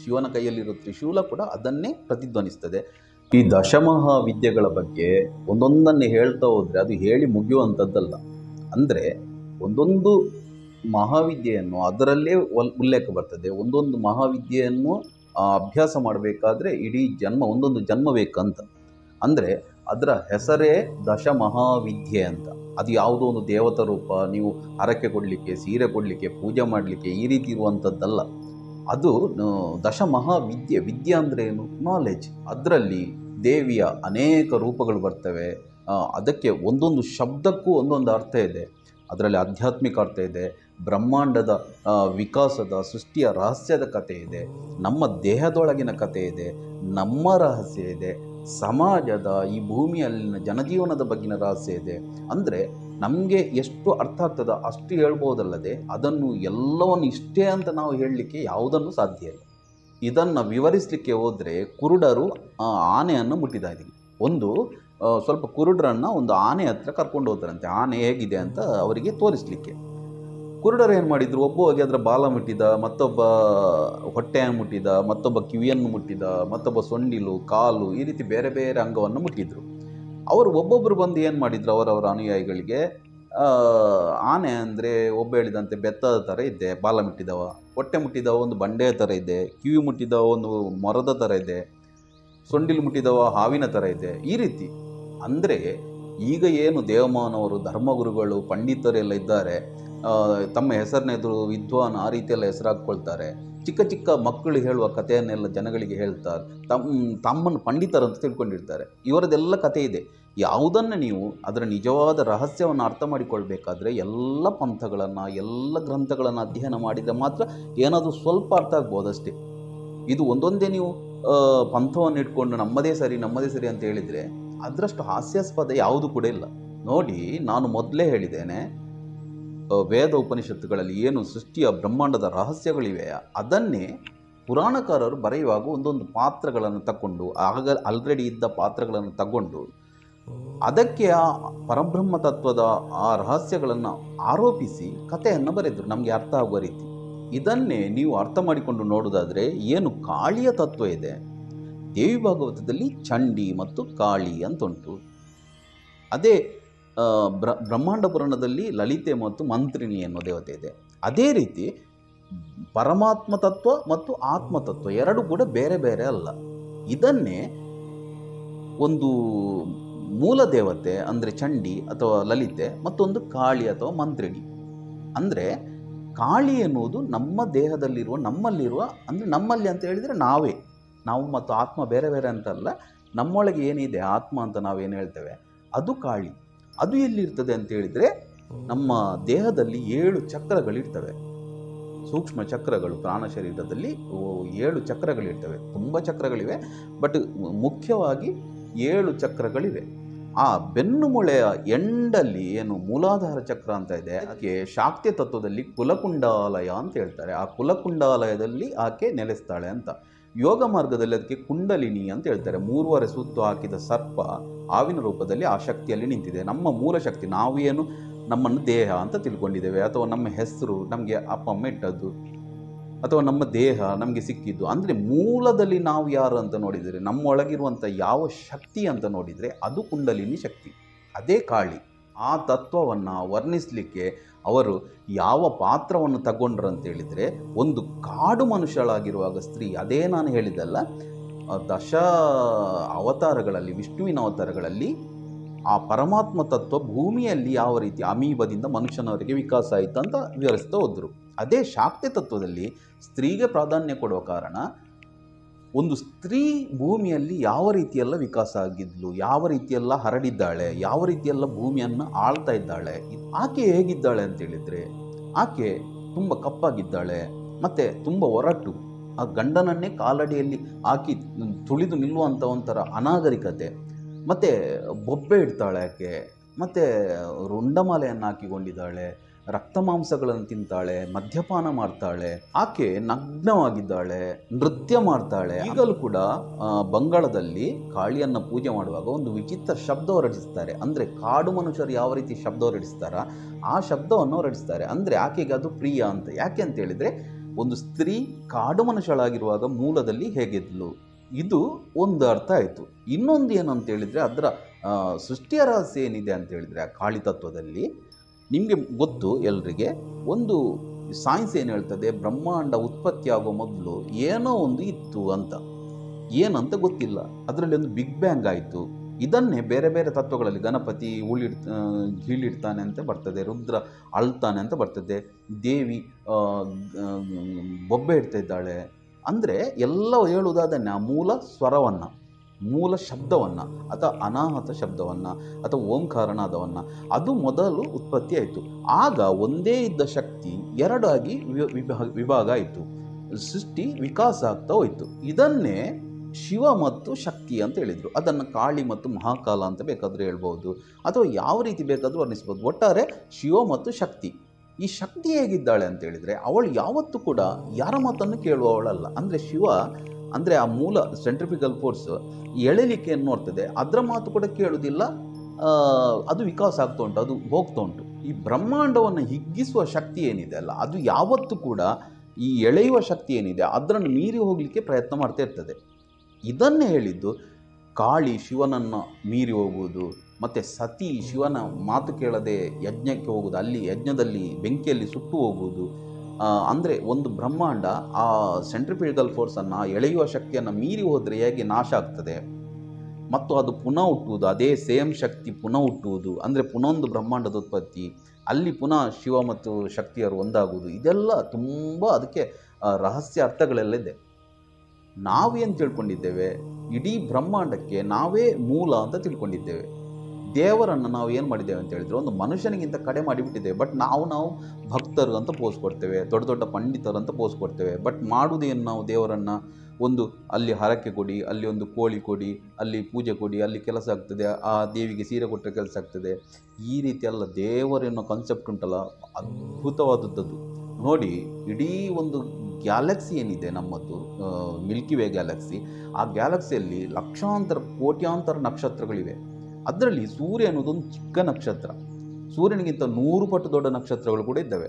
ಶಿವನ ಕೈಯಲ್ಲಿರೋ ತ್ರಿಶೂಲ ಕೂಡ ಅದನ್ನೇ ಪ್ರತಿಧ್ವನಿಸ್ತದೆ. ಈ ದಶಮಹಾವಿದ್ಯೆಗಳ ಬಗ್ಗೆ ಒಂದೊಂದನ್ನೇ ಹೇಳ್ತಾ ಹೋದರೆ ಅದು ಹೇಳಿ ಮುಗಿಯುವಂಥದ್ದಲ್ಲ. ಅಂದರೆ ಒಂದೊಂದು ಮಹಾವಿದ್ಯೆಯನ್ನು ಅದರಲ್ಲೇ ಉಲ್ಲೇಖ ಬರ್ತದೆ. ಒಂದೊಂದು ಮಹಾವಿದ್ಯೆಯನ್ನು ಅಭ್ಯಾಸ ಮಾಡಬೇಕಾದ್ರೆ ಇಡೀ ಜನ್ಮ, ಒಂದೊಂದು ಜನ್ಮ ಬೇಕಂತ. ಅಂದರೆ ಅದರ ಹೆಸರೇ ದಶಮಹಾವಿದ್ಯೆ ಅಂತ. ಅದು ಯಾವುದೋ ಒಂದು ದೇವತಾ ರೂಪ, ನೀವು ಹರಕೆ ಕೊಡಲಿಕ್ಕೆ, ಸೀರೆ ಕೊಡಲಿಕ್ಕೆ, ಪೂಜೆ ಮಾಡಲಿಕ್ಕೆ ಈ ರೀತಿ ಇರುವಂಥದ್ದಲ್ಲ. ಅದು ದಶಮಹಾವಿದ್ಯೆ. ವಿದ್ಯೆ ಅಂದರೆ ಏನು? ನಾಲೆಜ್. ಅದರಲ್ಲಿ ದೇವಿಯ ಅನೇಕ ರೂಪಗಳು ಬರ್ತವೆ. ಅದಕ್ಕೆ ಒಂದೊಂದು ಶಬ್ದಕ್ಕೂ ಒಂದೊಂದು ಅರ್ಥ ಇದೆ. ಅದರಲ್ಲಿ ಆಧ್ಯಾತ್ಮಿಕ ಅರ್ಥ ಇದೆ, ಬ್ರಹ್ಮಾಂಡದ ವಿಕಾಸದ ಸೃಷ್ಟಿಯ ರಹಸ್ಯದ ಕಥೆ ಇದೆ, ನಮ್ಮ ದೇಹದೊಳಗಿನ ಕಥೆ ಇದೆ, ನಮ್ಮ ರಹಸ್ಯ ಇದೆ, ಸಮಾಜದ ಈ ಭೂಮಿಯಲ್ಲಿನ ಜನಜೀವನದ ಬಗ್ಗಿನ ರಹಸ್ಯ ಇದೆ. ಅಂದರೆ ನಮಗೆ ಎಷ್ಟು ಅರ್ಥ ಆಗ್ತದೋ ಅಷ್ಟು ಹೇಳ್ಬೋದಲ್ಲದೆ ಅದನ್ನು ಎಲ್ಲವನ್ನು ಇಷ್ಟೇ ಅಂತ ನಾವು ಹೇಳಲಿಕ್ಕೆ ಯಾವುದನ್ನು ಸಾಧ್ಯ ಇಲ್ಲ. ಇದನ್ನು ವಿವರಿಸಲಿಕ್ಕೆ ಹೋದರೆ ಕುರುಡರು ಆನೆಯನ್ನು ಮುಟ್ಟಿದ ಹಾಗೆ. ಒಂದು ಸ್ವಲ್ಪ ಕುರುಡರನ್ನು ಒಂದು ಆನೆ ಹತ್ರ ಕರ್ಕೊಂಡು ಹೋದ್ರಂತೆ, ಆನೆ ಹೇಗಿದೆ ಅಂತ ಅವರಿಗೆ ತೋರಿಸಲಿಕ್ಕೆ. ಕುರುಡರು ಏನು ಮಾಡಿದರು, ಒಬ್ಬ ಹೋಗಿ ಅದರ ಬಾಲ ಮುಟ್ಟಿದ, ಮತ್ತೊಬ್ಬ ಹೊಟ್ಟೆಯನ್ನು ಮುಟ್ಟಿದ, ಮತ್ತೊಬ್ಬ ಕಿವಿಯನ್ನು ಮುಟ್ಟಿದ, ಮತ್ತೊಬ್ಬ ಸೊಂಡಿಲು, ಕಾಲು, ಈ ರೀತಿ ಬೇರೆ ಬೇರೆ ಅಂಗವನ್ನು ಮುಟ್ಟಿದ್ರು. ಅವರು ಒಬ್ಬೊಬ್ಬರು ಬಂದು ಏನು ಮಾಡಿದ್ರು, ಅವರವರ ಅನುಯಾಯಿಗಳಿಗೆ ಆನೆ ಅಂದರೆ ಒಬ್ಬ ಹೇಳಿದಂತೆ ಬೆತ್ತದ ಥರ ಇದೆ ಬಾಲ ಮುಟ್ಟಿದವ, ಹೊಟ್ಟೆ ಮುಟ್ಟಿದವ ಒಂದು ಬಂಡೆಯ ಥರ ಇದೆ, ಕಿವಿ ಮುಟ್ಟಿದವ ಒಂದು ಮೊರದ ಥರ ಇದೆ, ಸೊಂಡಿಲು ಮುಟ್ಟಿದವ ಹಾವಿನ ಥರ ಇದೆ, ಈ ರೀತಿ. ಅಂದರೆ ಈಗ ಏನು ದೇವಮಾನವರು, ಧರ್ಮಗುರುಗಳು, ಪಂಡಿತರೆಲ್ಲ ಇದ್ದಾರೆ, ತಮ್ಮ ಹೆಸರನ್ನೆದುರು ವಿದ್ವಾನ್ ಆ ರೀತಿಯೆಲ್ಲ ಹೆಸರು ಹಾಕ್ಕೊಳ್ತಾರೆ. ಚಿಕ್ಕ ಚಿಕ್ಕ ಮಕ್ಕಳು ಹೇಳುವ ಕಥೆಯನ್ನೆಲ್ಲ ಜನಗಳಿಗೆ ಹೇಳ್ತಾರೆ, ತಮ್ಮನ್ನು ಪಂಡಿತರಂತ ತಿಳ್ಕೊಂಡಿರ್ತಾರೆ. ಇವರದೆಲ್ಲ ಕಥೆ ಇದೆ. ಯಾವುದನ್ನು ನೀವು ಅದರ ನಿಜವಾದ ರಹಸ್ಯವನ್ನು ಅರ್ಥ ಮಾಡಿಕೊಳ್ಬೇಕಾದ್ರೆ ಎಲ್ಲ ಪಂಥಗಳನ್ನು, ಎಲ್ಲ ಗ್ರಂಥಗಳನ್ನು ಅಧ್ಯಯನ ಮಾಡಿದರೆ ಮಾತ್ರ ಏನಾದರೂ ಸ್ವಲ್ಪ ಅರ್ಥ ಆಗ್ಬೋದು ಅಷ್ಟೇ. ಇದು ಒಂದೊಂದೇ ನೀವು ಪಂಥವನ್ನು ಇಟ್ಕೊಂಡು ನಮ್ಮದೇ ಸರಿ ಅಂತ ಹೇಳಿದರೆ ಅದರಷ್ಟು ಹಾಸ್ಯಾಸ್ಪದ ಯಾವುದು ಕೂಡ ಇಲ್ಲ. ನೋಡಿ, ನಾನು ಮೊದಲೇ ಹೇಳಿದ್ದೇನೆ, ವೇದ ಉಪನಿಷತ್ತುಗಳಲ್ಲಿ ಏನು ಸೃಷ್ಟಿಯ ಬ್ರಹ್ಮಾಂಡದ ರಹಸ್ಯಗಳಿವೆ ಅದನ್ನೇ ಪುರಾಣಕಾರರು ಬರೆಯುವಾಗ ಒಂದೊಂದು ಪಾತ್ರಗಳನ್ನು ತಗೊಂಡು, ಆಲ್ರೆಡಿ ಇದ್ದ ಪಾತ್ರಗಳನ್ನು ತಗೊಂಡು ಅದಕ್ಕೆ ಆ ಪರಬ್ರಹ್ಮ ತತ್ವದ ಆ ರಹಸ್ಯಗಳನ್ನು ಆರೋಪಿಸಿ ಕಥೆಯನ್ನು ಬರೆದರು, ನಮಗೆ ಅರ್ಥ ಆಗುವ ರೀತಿ. ಇದನ್ನೇ ನೀವು ಅರ್ಥ ಮಾಡಿಕೊಂಡು ನೋಡೋದಾದರೆ ಏನು ಕಾಳಿಯ ತತ್ವ ಇದೆ, ದೇವಿ ಭಾಗವತದಲ್ಲಿ ಚಂಡಿ ಮತ್ತು ಕಾಳಿ ಅಂತ ಉಂಟು. ಅದೇ ಬ್ರಹ್ಮಾಂಡ ಪುರಾಣದಲ್ಲಿ ಲಲಿತೆ ಮತ್ತು ಮಂತ್ರಿಣಿ ಎನ್ನುವ ದೇವತೆ ಇದೆ. ಅದೇ ರೀತಿ ಪರಮಾತ್ಮ ತತ್ವ ಮತ್ತು ಆತ್ಮತತ್ವ ಎರಡು ಕೂಡ ಬೇರೆ ಬೇರೆ ಅಲ್ಲ. ಇದನ್ನೇ ಒಂದು ಮೂಲ ದೇವತೆ ಅಂದರೆ ಚಂಡಿ ಅಥವಾ ಲಲಿತೆ, ಮತ್ತೊಂದು ಕಾಳಿ ಅಥವಾ ಮಂತ್ರಿಣಿ. ಅಂದರೆ ಕಾಳಿ ಎನ್ನುವುದು ನಮ್ಮ ದೇಹದಲ್ಲಿರುವ, ನಮ್ಮಲ್ಲಿರುವ, ಅಂದರೆ ನಮ್ಮಲ್ಲಿ ಅಂತ ಹೇಳಿದರೆ ನಾವು ಮತ್ತು ಆತ್ಮ ಬೇರೆ ಬೇರೆ ಅಂತಲ್ಲ, ನಮ್ಮೊಳಗೆ ಏನಿದೆ ಆತ್ಮ ಅಂತ ನಾವೇನು ಹೇಳ್ತೇವೆ ಅದು ಕಾಳಿ. ಅದು ಎಲ್ಲಿರ್ತದೆ ಅಂತ ಹೇಳಿದರೆ ನಮ್ಮ ದೇಹದಲ್ಲಿ 7 ಚಕ್ರಗಳಿರ್ತವೆ, ಸೂಕ್ಷ್ಮ ಚಕ್ರಗಳು. ಪ್ರಾಣ ಶರೀರದಲ್ಲಿ 7 ಚಕ್ರಗಳಿರ್ತವೆ, ತುಂಬ ಚಕ್ರಗಳಿವೆ, ಬಟ್ ಮುಖ್ಯವಾಗಿ 7 ಚಕ್ರಗಳಿವೆ. ಆ ಬೆನ್ನುಮೂಳೆಯ ಎಂಡಲ್ಲಿ ಏನು ಮೂಲಾಧಾರ ಚಕ್ರ ಅಂತ ಇದೆ, ಅದಕ್ಕೆ ಶಾಕ್ತಿ ತತ್ವದಲ್ಲಿ ಕುಲಕುಂಡಾಲಯ ಅಂತ ಹೇಳ್ತಾರೆ. ಆ ಕುಲಕುಂಡಾಲಯದಲ್ಲಿ ಆಕೆ ನೆಲೆಸ್ತಾಳೆ ಅಂತ. ಯೋಗ ಮಾರ್ಗದಲ್ಲಿ ಅದಕ್ಕೆ ಕುಂಡಲಿನಿ ಅಂತ ಹೇಳ್ತಾರೆ. 3.5 ಸುತ್ತು ಹಾಕಿದ ಸರ್ಪ ಆವಿನ ರೂಪದಲ್ಲಿ ಆ ಶಕ್ತಿಯಲ್ಲಿ ನಿಂತಿದೆ. ನಮ್ಮ ಮೂಲ ಶಕ್ತಿ, ನಾವೇನು ನಮ್ಮನ್ನು ದೇಹ ಅಂತ ತಿಳ್ಕೊಂಡಿದ್ದೇವೆ, ಅಥವಾ ನಮ್ಮ ಹೆಸರು ನಮಗೆ ಅಪ್ಪ ಅಮ್ಮ ಇಟ್ಟದ್ದು, ಅಥವಾ ನಮ್ಮ ದೇಹ ನಮಗೆ ಸಿಕ್ಕಿದ್ದು, ಅಂದರೆ ಮೂಲದಲ್ಲಿ ನಾವು ಯಾರು ಅಂತ ನೋಡಿದರೆ, ನಮ್ಮೊಳಗಿರುವಂಥ ಯಾವ ಶಕ್ತಿ ಅಂತ ನೋಡಿದರೆ ಅದು ಕುಂಡಲಿನಿ ಶಕ್ತಿ, ಅದೇ ಕಾಳಿ. ಆ ತತ್ವವನ್ನು ವರ್ಣಿಸಲಿಕ್ಕೆ ಅವರು ಯಾವ ಪಾತ್ರವನ್ನು ತಗೊಂಡ್ರು ಅಂತೇಳಿದರೆ, ಒಂದು ಕಾಡು ಮನುಷ್ಯಳಾಗಿರುವಾಗ ಸ್ತ್ರೀ, ಅದೇ ನಾನು ಹೇಳಿದಲ್ಲ, ದಶ ಅವತಾರಗಳಲ್ಲಿ, ವಿಷ್ಣುವಿನ ಅವತಾರಗಳಲ್ಲಿ ಆ ಪರಮಾತ್ಮ ತತ್ವ ಭೂಮಿಯಲ್ಲಿ ಯಾವ ರೀತಿ ಅಮೀಬದಿಂದ ಮನುಷ್ಯನವರಿಗೆ ವಿಕಾಸ ಆಯಿತು ಅಂತ ವಿವರಿಸ್ತಾ ಹೋದರು. ಅದೇ ಶಾಕ್ತಿ ತತ್ವದಲ್ಲಿ ಸ್ತ್ರೀಗೆ ಪ್ರಾಧಾನ್ಯ ಕೊಡುವ ಕಾರಣ ಒಂದು ಸ್ತ್ರೀ ಭೂಮಿಯಲ್ಲಿ ಯಾವ ರೀತಿಯೆಲ್ಲ ವಿಕಾಸ ಆಗಿದ್ಲು, ಯಾವ ರೀತಿಯೆಲ್ಲ ಹರಡಿದ್ದಾಳೆ, ಯಾವ ರೀತಿಯೆಲ್ಲ ಭೂಮಿಯನ್ನು ಆಳ್ತಾ ಇದ್ದಾಳೆ. ಆಕೆ ಹೇಗಿದ್ದಾಳೆ ಅಂತೇಳಿದರೆ, ಆಕೆ ತುಂಬ ಕಪ್ಪಾಗಿದ್ದಾಳೆ, ಮತ್ತು ತುಂಬ ಒರಟು, ಆ ಗಂಡನನ್ನೇ ಕಾಲಡಿಯಲ್ಲಿ ಹಾಕಿ ತುಳಿದು ನಿಲ್ಲುವಂಥ ಒಂಥರ ಅನಾಗರಿಕತೆ, ಮತ್ತು ಬೊಬ್ಬೆ ಇಡ್ತಾಳೆ ಆಕೆ, ಮತ್ತು ರುಂಡಮಾಲೆಯನ್ನು ಹಾಕಿಕೊಂಡಿದ್ದಾಳೆ, ರಕ್ತ ಮಾಂಸಗಳನ್ನು ತಿಂತಾಳೆ, ಮದ್ಯಪಾನ ಮಾಡ್ತಾಳೆ, ಆಕೆ ನಗ್ನವಾಗಿದ್ದಾಳೆ, ನೃತ್ಯ ಮಾಡ್ತಾಳೆ. ಈಗಲೂ ಕೂಡ ಬಂಗಾಳದಲ್ಲಿ ಕಾಳಿಯನ್ನು ಪೂಜೆ ಮಾಡುವಾಗ ಒಂದು ವಿಚಿತ್ರ ಶಬ್ದ ಹೊರಡಿಸ್ತಾರೆ. ಅಂದರೆ ಕಾಡು ಮನುಷ್ಯರು ಯಾವ ರೀತಿ ಶಬ್ದ ಹೊರಡಿಸ್ತಾರ ಆ ಶಬ್ದವನ್ನು ಹೊರಡಿಸ್ತಾರೆ. ಅಂದರೆ ಆಕೆಗೆ ಅದು ಪ್ರಿಯ ಅಂತ. ಯಾಕೆ ಅಂತ ಹೇಳಿದರೆ ಒಂದು ಸ್ತ್ರೀ ಕಾಡು ಮನುಷ್ಯಳಾಗಿರುವಾಗ ಮೂಲದಲ್ಲಿ ಹೇಗಿದ್ಲು, ಇದು ಒಂದು ಅರ್ಥ ಆಯಿತು. ಇನ್ನೊಂದು ಏನು ಅಂತ ಹೇಳಿದರೆ ಅದರ ಸೃಷ್ಟಿಯ ರಹಸ್ಯ ಏನಿದೆ ಅಂತ ಹೇಳಿದರೆ ಆ ಕಾಳಿ ತತ್ವದಲ್ಲಿ ನಿಮಗೆ ಗೊತ್ತು ಎಲ್ರಿಗೆ, ಒಂದು ಸೈನ್ಸ್ ಏನು ಹೇಳ್ತದೆ, ಬ್ರಹ್ಮಾಂಡ ಉತ್ಪತ್ತಿ ಆಗೋ ಮೊದಲು ಏನೋ ಒಂದು ಇತ್ತು ಅಂತ, ಏನಂತ ಗೊತ್ತಿಲ್ಲ, ಅದರಲ್ಲಿ ಒಂದು ಬಿಗ್ ಬ್ಯಾಂಗ್ ಆಯಿತು. ಇದನ್ನೇ ಬೇರೆ ಬೇರೆ ತತ್ವಗಳಲ್ಲಿ ಗಣಪತಿ ಹೀಳಿಡ್ತಾನೆ ಅಂತ ಬರ್ತದೆ, ರುದ್ರ ಅಳ್ತಾನೆ ಅಂತ ಬರ್ತದೆ, ದೇವಿ ಬೊಬ್ಬೆ ಇಡ್ತಾ ಇದ್ದಾಳೆ. ಅಂದರೆ ಎಲ್ಲ ಹೇಳುವುದಾದನ್ನೇ ಆ ಮೂಲ ಸ್ವರವನ್ನು, ಮೂಲ ಶಬ್ದವನ್ನು ಅಥವಾ ಅನಾಹತ ಶಬ್ದವನ್ನು ಅಥವಾ ಓಂಕಾರನಾದವನ್ನು ಅದು ಮೊದಲು ಉತ್ಪತ್ತಿ ಆಯಿತು. ಆಗ ಒಂದೇ ಇದ್ದ ಶಕ್ತಿ ಎರಡಾಗಿ ವಿಭಾಗ ಆಯಿತು, ಸೃಷ್ಟಿ ವಿಕಾಸ ಆಗ್ತಾ ಹೋಯಿತು. ಇದನ್ನೇ ಶಿವ ಮತ್ತು ಶಕ್ತಿ ಅಂತ ಹೇಳಿದರು. ಅದನ್ನು ಕಾಳಿ ಮತ್ತು ಮಹಾಕಾಲ ಅಂತ ಬೇಕಾದರೂ ಹೇಳ್ಬೋದು, ಅಥವಾ ಯಾವ ರೀತಿ ಬೇಕಾದರೂ ವರ್ಣಿಸ್ಬೋದು. ಒಟ್ಟಾರೆ ಶಿವ ಮತ್ತು ಶಕ್ತಿ. ಈ ಶಕ್ತಿ ಹೇಗಿದ್ದಾಳೆ ಅಂತ ಹೇಳಿದರೆ ಅವಳು ಯಾವತ್ತೂ ಕೂಡ ಯಾರ ಮಾತನ್ನು ಕೇಳುವವಳಲ್ಲ. ಅಂದರೆ ಶಿವ ಅಂದರೆ ಆ ಮೂಲ ಸೆಂಟ್ರಿಫಿಕಲ್ ಫೋರ್ಸ್ ಎಳೆಲಿಕ್ಕೆ ನೋಡ್ತದೆ, ಅದರ ಮಾತು ಕೂಡ ಕೇಳುವುದಿಲ್ಲ, ಅದು ವಿಕಾಸ ಆಗ್ತಾ ಉಂಟು, ಅದು ಹೋಗ್ತಾ ಉಂಟು. ಈ ಬ್ರಹ್ಮಾಂಡವನ್ನು ಹಿಗ್ಗಿಸುವ ಶಕ್ತಿ ಏನಿದೆ ಅಲ್ಲ, ಅದು ಯಾವತ್ತೂ ಕೂಡ ಈ ಎಳೆಯುವ ಶಕ್ತಿ ಏನಿದೆ ಅದನ್ನು ಮೀರಿ ಹೋಗಲಿಕ್ಕೆ ಪ್ರಯತ್ನ ಮಾಡ್ತಾ ಇರ್ತದೆ. ಇದನ್ನೇ ಹೇಳಿದ್ದು ಕಾಳಿ ಶಿವನನ್ನು ಮೀರಿ ಹೋಗುವುದು, ಮತ್ತು ಸತಿ ಶಿವನ ಮಾತು ಕೇಳದೆ ಯಜ್ಞಕ್ಕೆ ಹೋಗುವುದು, ಅಲ್ಲಿ ಯಜ್ಞದಲ್ಲಿ ಬೆಂಕಿಯಲ್ಲಿ ಸುಟ್ಟು ಹೋಗುವುದು. ಅಂದರೆ ಒಂದು ಬ್ರಹ್ಮಾಂಡ ಆ ಸೆಂಟ್ರಿಫ್ಯೂಗಲ್ ಫೋರ್ಸನ್ನು ಎಳೆಯುವ ಶಕ್ತಿಯನ್ನು ಮೀರಿ ಹೋದರೆ ಹೇಗೆ ನಾಶ ಆಗ್ತದೆ ಮತ್ತು ಅದು ಪುನಃ ಹುಟ್ಟುವುದು, ಅದೇ ಸೇಮ್ ಶಕ್ತಿ ಪುನಃ ಹುಟ್ಟುವುದು, ಅಂದರೆ ಪುನಃ ಒಂದು ಬ್ರಹ್ಮಾಂಡದ ಉತ್ಪತ್ತಿ, ಅಲ್ಲಿ ಪುನಃ ಶಿವ ಮತ್ತು ಶಕ್ತಿಯರು ಒಂದಾಗುವುದು. ಇದೆಲ್ಲ ತುಂಬ ಅದಕ್ಕೆ ರಹಸ್ಯ ಅರ್ಥಗಳೆಲ್ಲ ಇದೆ. ನಾವೇನು ತಿಳ್ಕೊಂಡಿದ್ದೇವೆ, ಇಡೀ ಬ್ರಹ್ಮಾಂಡಕ್ಕೆ ನಾವೇ ಮೂಲ ಅಂತ ತಿಳ್ಕೊಂಡಿದ್ದೇವೆ. ದೇವರನ್ನು ನಾವು ಏನು ಮಾಡಿದ್ದೇವೆ ಅಂತ ಹೇಳಿದರೆ ಒಂದು ಮನುಷ್ಯನಿಗಿಂತ ಕಡೆ ಮಾಡಿಬಿಟ್ಟಿದ್ದೇವೆ. ಬಟ್ ನಾವು ಭಕ್ತರು ಅಂತ ಪೋಸ್ ಕೊಡ್ತೇವೆ, ದೊಡ್ಡ ದೊಡ್ಡ ಪಂಡಿತರು ಅಂತ ಪೋಸ್ ಕೊಡ್ತೇವೆ. ಬಟ್ ಮಾಡುವುದೇನು, ನಾವು ದೇವರನ್ನು ಒಂದು ಅಲ್ಲಿ ಹರಕೆ ಕೊಡಿ, ಅಲ್ಲಿ ಒಂದು ಕೋಳಿ ಕೊಡಿ, ಅಲ್ಲಿ ಪೂಜೆ ಕೊಡಿ, ಅಲ್ಲಿ ಕೆಲಸ ಆಗ್ತದೆ, ಆ ದೇವಿಗೆ ಸೀರೆ ಕೊಟ್ಟರೆ ಕೆಲಸ ಆಗ್ತದೆ. ಈ ರೀತಿ ಅಲ್ಲ, ದೇವರೆನ್ನೋ ಕಾನ್ಸೆಪ್ಟ್ ಉಂಟಲ್ಲ ಅದ್ಭುತವಾದದ್ದು. ನೋಡಿ, ಇಡೀ ಒಂದು ಗ್ಯಾಲಕ್ಸಿ ಏನಿದೆ ನಮ್ಮದು ಮಿಲ್ಕಿ ವೇ ಗ್ಯಾಲಕ್ಸಿ, ಆ ಗ್ಯಾಲಕ್ಸಿಯಲ್ಲಿ ಲಕ್ಷಾಂತರ ಕೋಟ್ಯಾಂತರ ನಕ್ಷತ್ರಗಳಿವೆ. ಅದರಲ್ಲಿ ಸೂರ್ಯ ಅನ್ನೋದೊಂದು ಚಿಕ್ಕ ನಕ್ಷತ್ರ, ಸೂರ್ಯನಿಗಿಂತ 100 ಪಟ್ಟು ದೊಡ್ಡ ನಕ್ಷತ್ರಗಳು ಕೂಡ ಇದ್ದಾವೆ.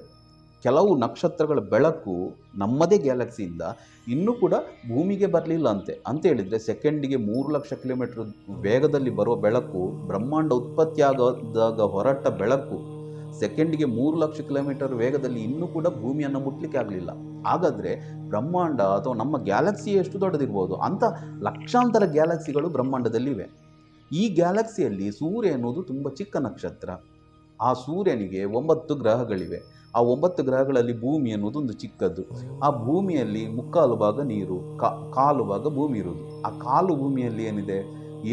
ಕೆಲವು ನಕ್ಷತ್ರಗಳ ಬೆಳಕು ನಮ್ಮದೇ ಗ್ಯಾಲಕ್ಸಿಯಿಂದ ಇನ್ನೂ ಕೂಡ ಭೂಮಿಗೆ ಬರಲಿಲ್ಲ ಅಂತ ಹೇಳಿದರೆ ಸೆಕೆಂಡಿಗೆ 3 ಲಕ್ಷ ಕಿಲೋಮೀಟರ್ ವೇಗದಲ್ಲಿ ಬರುವ ಬೆಳಕು, ಬ್ರಹ್ಮಾಂಡ ಉತ್ಪತ್ತಿಯಾಗದಾಗ ಹೊರಟ ಬೆಳಕು ಸೆಕೆಂಡಿಗೆ 3 ಲಕ್ಷ ಕಿಲೋಮೀಟರ್ ವೇಗದಲ್ಲಿ ಇನ್ನೂ ಕೂಡ ಭೂಮಿಯನ್ನು ಮುಟ್ಲಿಕ್ಕೆ ಆಗಲಿಲ್ಲ. ಹಾಗಾದರೆ ಬ್ರಹ್ಮಾಂಡ ಅಥವಾ ನಮ್ಮ ಗ್ಯಾಲಕ್ಸಿ ಎಷ್ಟು ದೊಡ್ಡದಿರ್ಬೋದು ಅಂತ ಲಕ್ಷಾಂತರ ಗ್ಯಾಲಕ್ಸಿಗಳು ಬ್ರಹ್ಮಾಂಡದಲ್ಲಿವೆ. ಈ ಗ್ಯಾಲಕ್ಸಿಯಲ್ಲಿ ಸೂರ್ಯ ಎನ್ನುವುದು ತುಂಬ ಚಿಕ್ಕ ನಕ್ಷತ್ರ. ಆ ಸೂರ್ಯನಿಗೆ 9 ಗ್ರಹಗಳಿವೆ. ಆ 9 ಗ್ರಹಗಳಲ್ಲಿ ಭೂಮಿ ಎನ್ನುವುದು ಒಂದು ಚಿಕ್ಕದ್ದು. ಆ ಭೂಮಿಯಲ್ಲಿ 3/4 ಭಾಗ ನೀರು, ಕಾಲು ಭಾಗ ಭೂಮಿ ಇರುವುದು. ಆ ಕಾಲು ಭೂಮಿಯಲ್ಲಿ ಏನಿದೆ,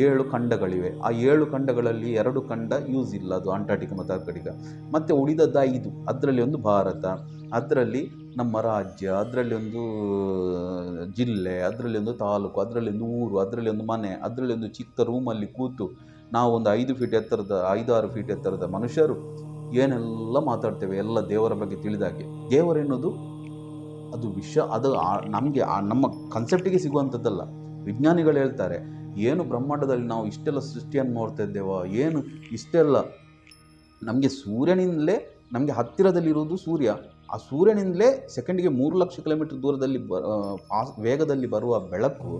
7 ಖಂಡಗಳಿವೆ. ಆ 7 ಖಂಡಗಳಲ್ಲಿ 2 ಖಂಡ ಯೂಸ್ ಇಲ್ಲ, ಅದು ಅಂಟಾರ್ಟಿಕಾ ಮತ್ತು ಆರ್ಕಟಿಕಾ. ಮತ್ತು ಉಳಿದದ್ದು 5, ಅದರಲ್ಲಿ ಒಂದು ಭಾರತ, ಅದರಲ್ಲಿ ನಮ್ಮ ರಾಜ್ಯ, ಅದರಲ್ಲಿ ಒಂದು ಜಿಲ್ಲೆ, ಅದರಲ್ಲಿ ಒಂದು ತಾಲೂಕು, ಅದರಲ್ಲಿ ಒಂದು ಊರು, ಅದರಲ್ಲಿ ಒಂದು ಮನೆ, ಅದರಲ್ಲಿ ಒಂದು ಚಿಕ್ಕ ರೂಮಲ್ಲಿ ಕೂತು ನಾವು ಒಂದು 5 ಫೀಟ್ ಎತ್ತರದ 5-6 ಫೀಟ್ ಎತ್ತರದ ಮನುಷ್ಯರು ಏನೆಲ್ಲ ಮಾತಾಡ್ತೇವೆ, ಎಲ್ಲ ದೇವರ ಬಗ್ಗೆ ತಿಳಿದಾಗೆ. ದೇವರೆನ್ನೋದು ಅದು ಅದು ನಮಗೆ ನಮ್ಮ ಕನ್ಸೆಪ್ಟಿಗೆ ಸಿಗುವಂಥದ್ದಲ್ಲ. ವಿಜ್ಞಾನಿಗಳು ಹೇಳ್ತಾರೆ, ಏನು ಬ್ರಹ್ಮಾಂಡದಲ್ಲಿ ನಾವು ಇಷ್ಟೆಲ್ಲ ಸೃಷ್ಟಿಯನ್ನು ನೋಡ್ತಾ ಇದ್ದೇವ, ಏನು ಇಷ್ಟೆಲ್ಲ ನಮಗೆ ಸೂರ್ಯನಿಂದಲೇ, ನಮಗೆ ಹತ್ತಿರದಲ್ಲಿರುವುದು ಸೂರ್ಯ, ಆ ಸೂರ್ಯನಿಂದಲೇ ಸೆಕೆಂಡಿಗೆ 3 ಲಕ್ಷ ಕಿಲೋಮೀಟರ್ ದೂರದಲ್ಲಿ ವೇಗದಲ್ಲಿ ಬರುವ ಬೆಳಕು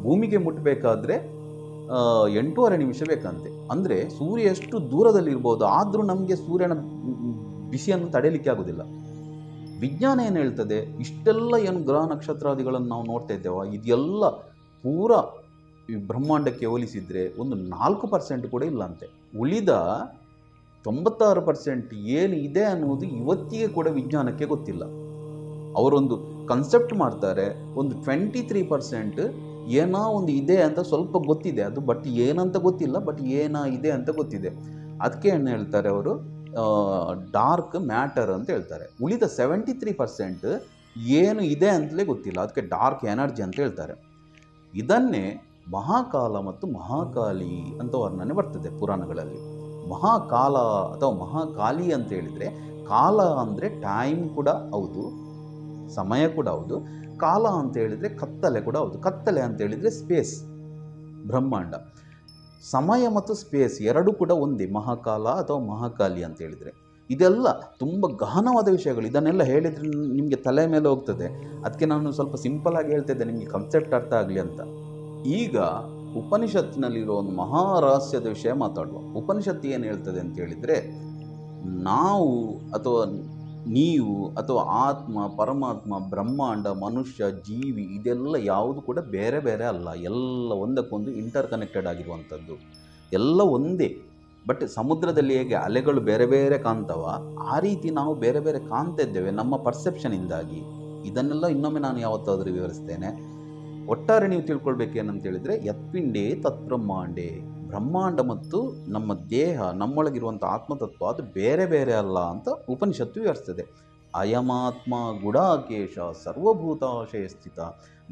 ಭೂಮಿಗೆ ಮುಟ್ಟಬೇಕಾದ್ರೆ 8.5 ನಿಮಿಷ ಬೇಕಂತೆ. ಅಂದರೆ ಸೂರ್ಯ ಎಷ್ಟು ದೂರದಲ್ಲಿರ್ಬೋದು, ಆದರೂ ನಮಗೆ ಸೂರ್ಯನ ಬಿಸಿಯನ್ನು ತಡೆಯಲಿಕ್ಕೆ ಆಗೋದಿಲ್ಲ. ವಿಜ್ಞಾನ ಏನು ಹೇಳ್ತದೆ, ಇಷ್ಟೆಲ್ಲ ಏನು ಗ್ರಹ ನಕ್ಷತ್ರಾದಿಗಳನ್ನು ನಾವು ನೋಡ್ತಾ ಇದ್ದೇವೆ, ಇದೆಲ್ಲ ಪೂರ ಈ ಬ್ರಹ್ಮಾಂಡಕ್ಕೆ ಹೋಲಿಸಿದರೆ ಒಂದು 4% ಕೂಡ ಇಲ್ಲ ಅಂತೆ. ಉಳಿದ 96% ಏನು ಇದೆ ಅನ್ನೋದು ಇವತ್ತಿಗೆ ಕೂಡ ವಿಜ್ಞಾನಕ್ಕೆ ಗೊತ್ತಿಲ್ಲ. ಅವರೊಂದು ಕನ್ಸೆಪ್ಟ್ ಮಾಡ್ತಾರೆ, ಒಂದು 23% ಏನೋ ಒಂದು ಇದೆ ಅಂತ ಸ್ವಲ್ಪ ಗೊತ್ತಿದೆ, ಅದು ಬಟ್ ಏನಂತ ಗೊತ್ತಿಲ್ಲ, ಬಟ್ ಇದೆ ಅಂತ ಗೊತ್ತಿದೆ. ಅದಕ್ಕೆ ಏನು ಹೇಳ್ತಾರೆ ಅವರು, ಡಾರ್ಕ್ ಮ್ಯಾಟರ್ ಅಂತ ಹೇಳ್ತಾರೆ. ಉಳಿದ 73% ಏನು ಇದೆ ಅಂತಲೇ ಗೊತ್ತಿಲ್ಲ, ಅದಕ್ಕೆ ಡಾರ್ಕ್ ಎನರ್ಜಿ ಅಂತ ಹೇಳ್ತಾರೆ. ಇದನ್ನೇ ಮಹಾಕಾಲ ಮತ್ತು ಮಹಾಕಾಲಿ ಅಂತ ವರ್ಣನೆ ಬರ್ತದೆ ಪುರಾಣಗಳಲ್ಲಿ. ಮಹಾಕಾಲ ಅಥವಾ ಮಹಾಕಾಲಿ ಅಂತ ಹೇಳಿದರೆ, ಕಾಲ ಅಂದರೆ ಟೈಮ್ ಕೂಡ ಹೌದು, ಸಮಯ ಕೂಡ ಹೌದು. ಕಾಲ ಅಂತ ಹೇಳಿದರೆ ಕತ್ತಲೆ ಕೂಡ ಹೌದು. ಕತ್ತಲೆ ಅಂತ ಹೇಳಿದರೆ ಸ್ಪೇಸ್, ಬ್ರಹ್ಮಾಂಡ. ಸಮಯ ಮತ್ತು ಸ್ಪೇಸ್ ಎರಡೂ ಕೂಡ ಒಂದೇ, ಮಹಾಕಾಲ ಅಥವಾ ಮಹಾಕಾಲಿ ಅಂತ ಹೇಳಿದರೆ. ಇದೆಲ್ಲ ತುಂಬ ಗಹನವಾದ ವಿಷಯಗಳು. ಇದನ್ನೆಲ್ಲ ಹೇಳಿದರೆ ನಿಮಗೆ ತಲೆ ಮೇಲೆ ಹೋಗ್ತದೆ. ಅದಕ್ಕೆ ನಾನು ಸ್ವಲ್ಪ ಸಿಂಪಲ್ ಆಗಿ ಹೇಳ್ತಿದ್ದೆ, ನಿಮಗೆ ಕಾನ್ಸೆಪ್ಟ್ ಅರ್ಥ ಆಗಲಿ ಅಂತ. ಈಗ ಉಪನಿಷತ್ತಿನಲ್ಲಿರೋ ಒಂದು ಮಹಾರಹಸ್ಯದ ವಿಷಯ ಮಾತಾಡುವ. ಉಪನಿಷತ್ತು ಏನು ಹೇಳ್ತದೆ ಅಂತ ಹೇಳಿದರೆ, ನಾವು ಅಥವಾ ನೀವು ಅಥವಾ ಆತ್ಮ, ಪರಮಾತ್ಮ, ಬ್ರಹ್ಮಾಂಡ, ಮನುಷ್ಯ, ಜೀವಿ ಇದೆಲ್ಲ ಯಾವುದು ಕೂಡ ಬೇರೆ ಬೇರೆ ಅಲ್ಲ. ಎಲ್ಲ ಒಂದಕ್ಕೊಂದು ಇಂಟರ್ ಕನೆಕ್ಟೆಡ್ ಆಗಿರುವಂಥದ್ದು, ಎಲ್ಲ ಒಂದೇ. ಬಟ್ ಸಮುದ್ರದಲ್ಲಿ ಹೇಗೆ ಅಲೆಗಳು ಬೇರೆ ಬೇರೆ ಕಾಣ್ತವ, ಆ ರೀತಿ ನಾವು ಬೇರೆ ಬೇರೆ ಕಾಣ್ತಾ ಇದ್ದೇವೆ ನಮ್ಮ ಪರ್ಸೆಪ್ಷನಿಂದಾಗಿ. ಇದನ್ನೆಲ್ಲ ಇನ್ನೊಮ್ಮೆ ನಾನು ಯಾವತ್ತಾದರೂ ವಿವರಿಸ್ತೇನೆ. ಒಟ್ಟಾರೆ ನೀವು ತಿಳ್ಕೊಳ್ಬೇಕೇನಂತ ಹೇಳಿದರೆ, ಯತ್ಪಿಂಡೇ ತತ್ಬ್ರಹ್ಮಾಂಡೇ, ಬ್ರಹ್ಮಾಂಡ ಮತ್ತು ನಮ್ಮ ದೇಹ, ನಮ್ಮೊಳಗಿರುವಂಥ ಆತ್ಮತತ್ವ ಅದು ಬೇರೆ ಬೇರೆ ಅಲ್ಲ ಅಂತ ಉಪನಿಷತ್ತು ವಿವರಿಸ್ತದೆ. ಅಯಮಾತ್ಮ ಗುಡಾಕೇಶ ಸರ್ವಭೂತಾಶಯ ಸ್ಥಿತ,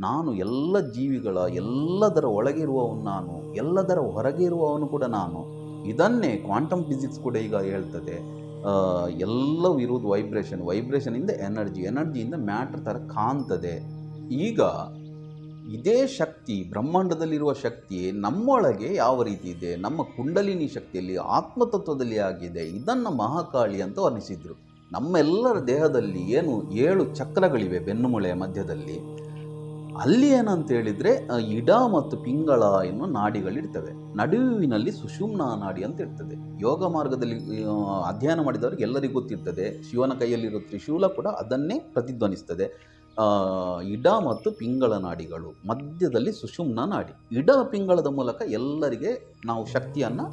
ನಾನು ಎಲ್ಲ ಜೀವಿಗಳ ಎಲ್ಲದರ ಒಳಗಿರುವವನು ನಾನು, ಎಲ್ಲದರ ಹೊರಗೆ ಇರುವವನು ಕೂಡ ನಾನು. ಇದನ್ನೇ ಕ್ವಾಂಟಮ್ ಫಿಸಿಕ್ಸ್ ಕೂಡ ಈಗ ಹೇಳ್ತದೆ. ಎಲ್ಲವೂ ಇರುವುದು ವೈಬ್ರೇಷನ್, ವೈಬ್ರೇಷನಿಂದ ಎನರ್ಜಿ, ಎನರ್ಜಿಯಿಂದ ಮ್ಯಾಟ್ರ್ ಥರ ಕಾಣ್ತದೆ. ಈಗ ಇದೇ ಶಕ್ತಿ, ಬ್ರಹ್ಮಾಂಡದಲ್ಲಿರುವ ಶಕ್ತಿ ನಮ್ಮೊಳಗೆ ಯಾವ ರೀತಿ ಇದೆ, ನಮ್ಮ ಕುಂಡಲಿನಿ ಶಕ್ತಿಯಲ್ಲಿ, ಆತ್ಮತತ್ವದಲ್ಲಿ ಆಗಿದೆ. ಇದನ್ನು ಮಹಾಕಾಳಿ ಅಂತ ವರ್ಣಿಸಿದರು. ನಮ್ಮೆಲ್ಲರ ದೇಹದಲ್ಲಿ ಏನು 7 ಚಕ್ರಗಳಿವೆ ಬೆನ್ನುಮೂಳೆಯ ಮಧ್ಯದಲ್ಲಿ. ಅಲ್ಲಿ ಏನಂತ ಹೇಳಿದರೆ ಇಡ ಮತ್ತು ಪಿಂಗಳ ಎನ್ನುವ ನಾಡಿಗಳಿರ್ತವೆ. ನಡುವಿನಲ್ಲಿ ಸುಷುಮ್ನಾ ನಾಡಿ ಅಂತ ಇರ್ತದೆ. ಯೋಗ ಮಾರ್ಗದಲ್ಲಿ ಅಧ್ಯಯನ ಮಾಡಿದವರಿಗೆ ಎಲ್ಲರಿಗೂ ಗೊತ್ತಿರ್ತದೆ. ಶಿವನ ಕೈಯಲ್ಲಿರೋ ತ್ರಿಶೂಲ ಕೂಡ ಅದನ್ನೇ ಪ್ರತಿಧ್ವನಿಸ್ತದೆ. ಇಡ ಮತ್ತು ಪಿಂಗಳ ನಾಡಿಗಳು, ಮಧ್ಯದಲ್ಲಿ ಸುಷುಮ್ನಾ ನಾಡಿ. ಇಡ ಪಿಂಗಳದ ಮೂಲಕ ಎಲ್ಲರಿಗೆ ನಾವು ಶಕ್ತಿಯನ್ನು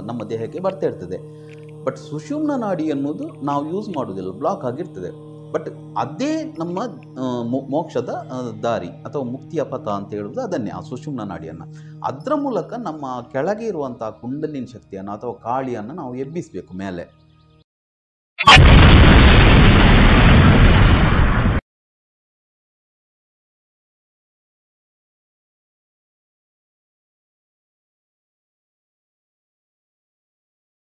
ನಮ್ಮ ದೇಹಕ್ಕೆ ಬರ್ತಾ ಇರ್ತದೆ. ಬಟ್ ಸುಷುಮ್ನಾ ನಾಡಿ ಎನ್ನುವುದು ನಾವು ಯೂಸ್ ಮಾಡೋದಿಲ್ಲ, ಬ್ಲಾಕ್ ಆಗಿರ್ತದೆ. ಬಟ್ ಅದೇ ನಮ್ಮ ಮೋಕ್ಷದ ದಾರಿ ಅಥವಾ ಮುಕ್ತಿಯ ಪಥ ಅಂತ ಹೇಳುವುದು ಅದನ್ನೇ, ಆ ಸುಷುಮ್ನಾ ನಾಡಿಯನ್ನು. ಅದರ ಮೂಲಕ ನಮ್ಮ ಕೆಳಗೆ ಇರುವಂಥ ಕುಂಡಲಿನಿ ಶಕ್ತಿಯನ್ನು ಅಥವಾ ಕಾಳಿಯನ್ನು ನಾವು ಎಬ್ಬಿಸಬೇಕು ಮೇಲೆ.